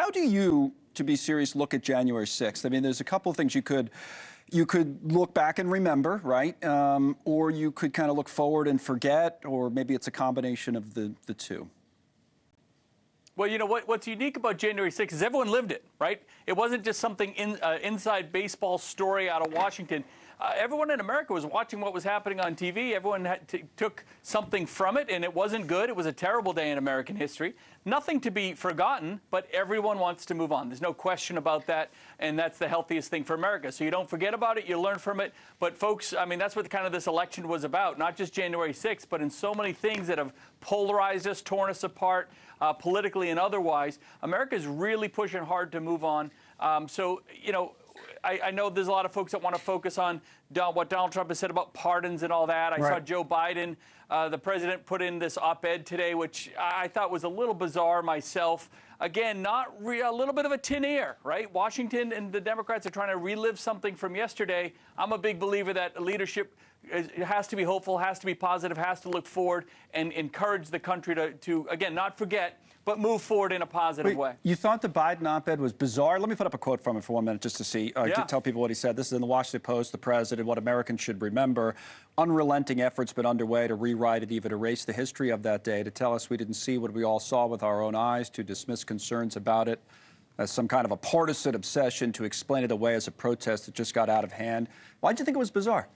how do you, to be serious, look at January 6th? I mean, there's a couple of things you could look back and remember, right? Or you could kind of look forward and forget, or maybe it's a combination of the two. Well, you know, what's unique about January 6th is everyone lived it, right? It wasn't just something inside baseball story out of Washington. Everyone in America was watching what was happening on TV. Everyone took something from it, and it wasn't good. It was a terrible day in American history. Nothing to be forgotten, but everyone wants to move on. There's no question about that, and that's the healthiest thing for America. So you don't forget about it, you learn from it. But folks, I mean, that's what kind of this election was about, not just January 6th, but in so many things that have polarized us, torn us apart, politically and otherwise. America's really pushing hard to move on. So, you know, I know there's a lot of folks that want to focus on what Donald Trump has said about pardons and all that. I saw Joe Biden, the president, put in this op-ed today, which I thought was a little bizarre myself. Again, a little bit of a tin air, right? Washington and the Democrats are trying to relive something from yesterday. I'm a big believer that leadership has to be hopeful, has to be positive, has to look forward and encourage the country to again, not forget, but move forward in a positive way. You thought the Biden op-ed was bizarre? Let me put up a quote from it for 1 minute just to see, to tell people what he said. This is in the Washington Post. The president, what Americans should remember. Unrelenting efforts been underway to rewrite and even erase the history of that day, to tell us we didn't see what we all saw with our own eyes, to dismiss concerns about it as some kind of a partisan obsession, to explain it away as a protest that just got out of hand. Why did you think it was bizarre?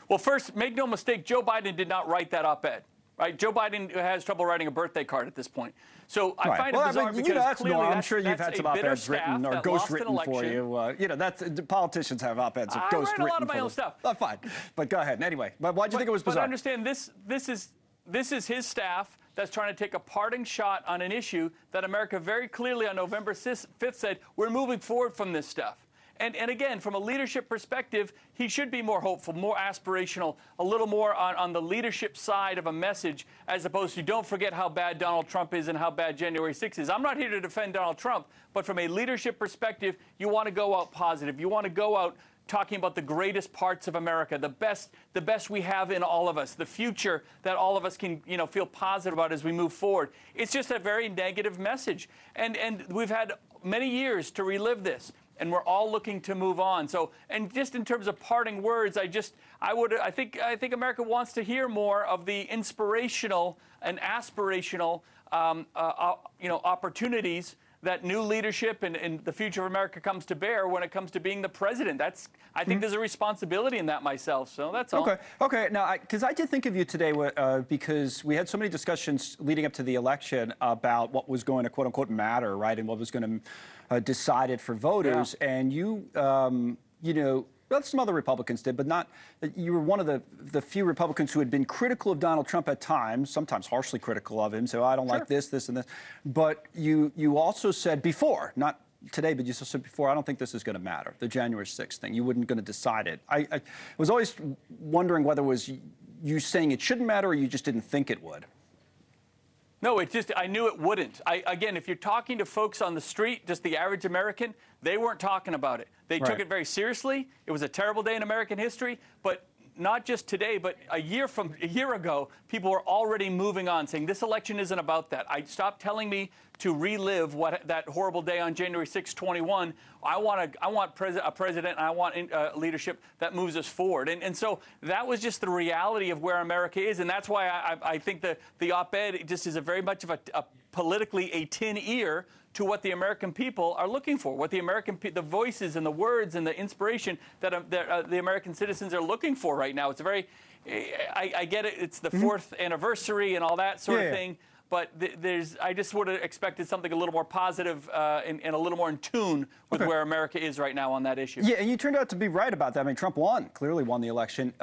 Well, first, make no mistake, Joe Biden did not write that op-ed. Right? Joe Biden has trouble writing a birthday card at this point. So I find it bizarre because clearly I'm sure you've had some op-eds written or ghost written for you. You know, politicians have op-eds of ghost written. I write a lot of my own stuff. Oh, fine, but go ahead. Anyway, but why do you think it was bizarre? But understand this is his staff that's trying to take a parting shot on an issue that America very clearly on November 5th said we're moving forward from this stuff. And again, from a leadership perspective, he should be more hopeful, more aspirational, a little more on the leadership side of a message, as opposed to don't forget how bad Donald Trump is and how bad January 6th is. I'm not here to defend Donald Trump, but from a leadership perspective, you want to go out positive. You want to go out talking about the greatest parts of America, the best we have in all of us, the future that all of us can, you know, feel positive about as we move forward. It's just a very negative message. And we've had many years to relive this. And we're all looking to move on. So, and just in terms of parting words, I think America wants to hear more of the inspirational and aspirational, opportunities that new leadership and the future of America comes to bear when it comes to being the president. I think there's a responsibility in that myself. So that's all. Okay. Now, because I did think of you today because we had so many discussions leading up to the election about what was going to quote unquote matter, right, and what was going to decide it for voters. Yeah. And you, well, some other Republicans did, but not. You were one of the few Republicans who had been critical of Donald Trump at times, sometimes harshly critical of him. So I don't like this, and this. But you also said before, not today, but you also said before, I don't think this is going to matter. The January 6th thing, you weren't going to decide it. I was always wondering whether it was you saying it shouldn't matter or you just didn't think it would. No, I knew it wouldn't. Again, if you're talking to folks on the street, just the average American, they weren't talking about it. They took it very seriously. It was a terrible day in American history, but not just today, but a year ago, people were already moving on, saying this election isn't about that. Stop telling me to relive that horrible day on January 6, 21. I want a president, and I want leadership that moves us forward. And so that was just the reality of where America is, and that's why I think the op-ed just is very much of a politically a tin ear to what the American people are looking for, what the voices and the words and the inspiration that the American citizens are looking for right now. It's a very, I get it, it's the 4th anniversary and all that sort of thing, but I just would have expected something a little more positive and a little more in tune with where America is right now on that issue. Yeah, and you turned out to be right about that. I mean, Trump clearly won the election.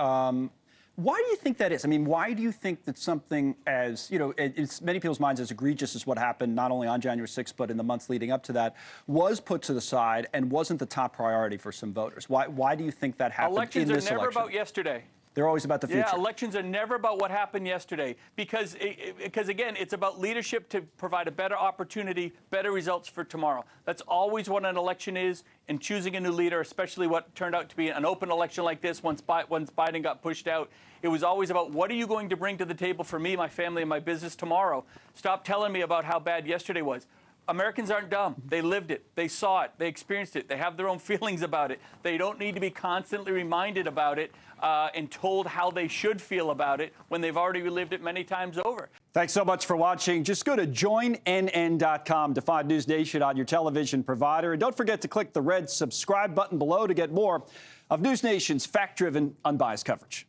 Why do you think that is? I mean, why do you think that something as, it's many people's minds as egregious as what happened not only on January 6th, but in the months leading up to that, was put to the side and wasn't the top priority for some voters? Why do you think that happened in this election? Elections are never about yesterday. They're always about the future. Yeah, elections are never about what happened yesterday because again, it's about leadership to provide a better opportunity, better results for tomorrow. That's always what an election is, and choosing a new leader, especially what turned out to be an open election like this once Biden got pushed out. It was always about what are you going to bring to the table for me, my family, and my business tomorrow. Stop telling me about how bad yesterday was. Americans aren't dumb. They lived it. They saw it. They experienced it. They have their own feelings about it. They don't need to be constantly reminded about it and told how they should feel about it when they've already relived it many times over. Thanks so much for watching. Just go to joinnn.com to find News Nation on your television provider. And don't forget to click the red subscribe button below to get more of News Nation's fact-driven, unbiased coverage.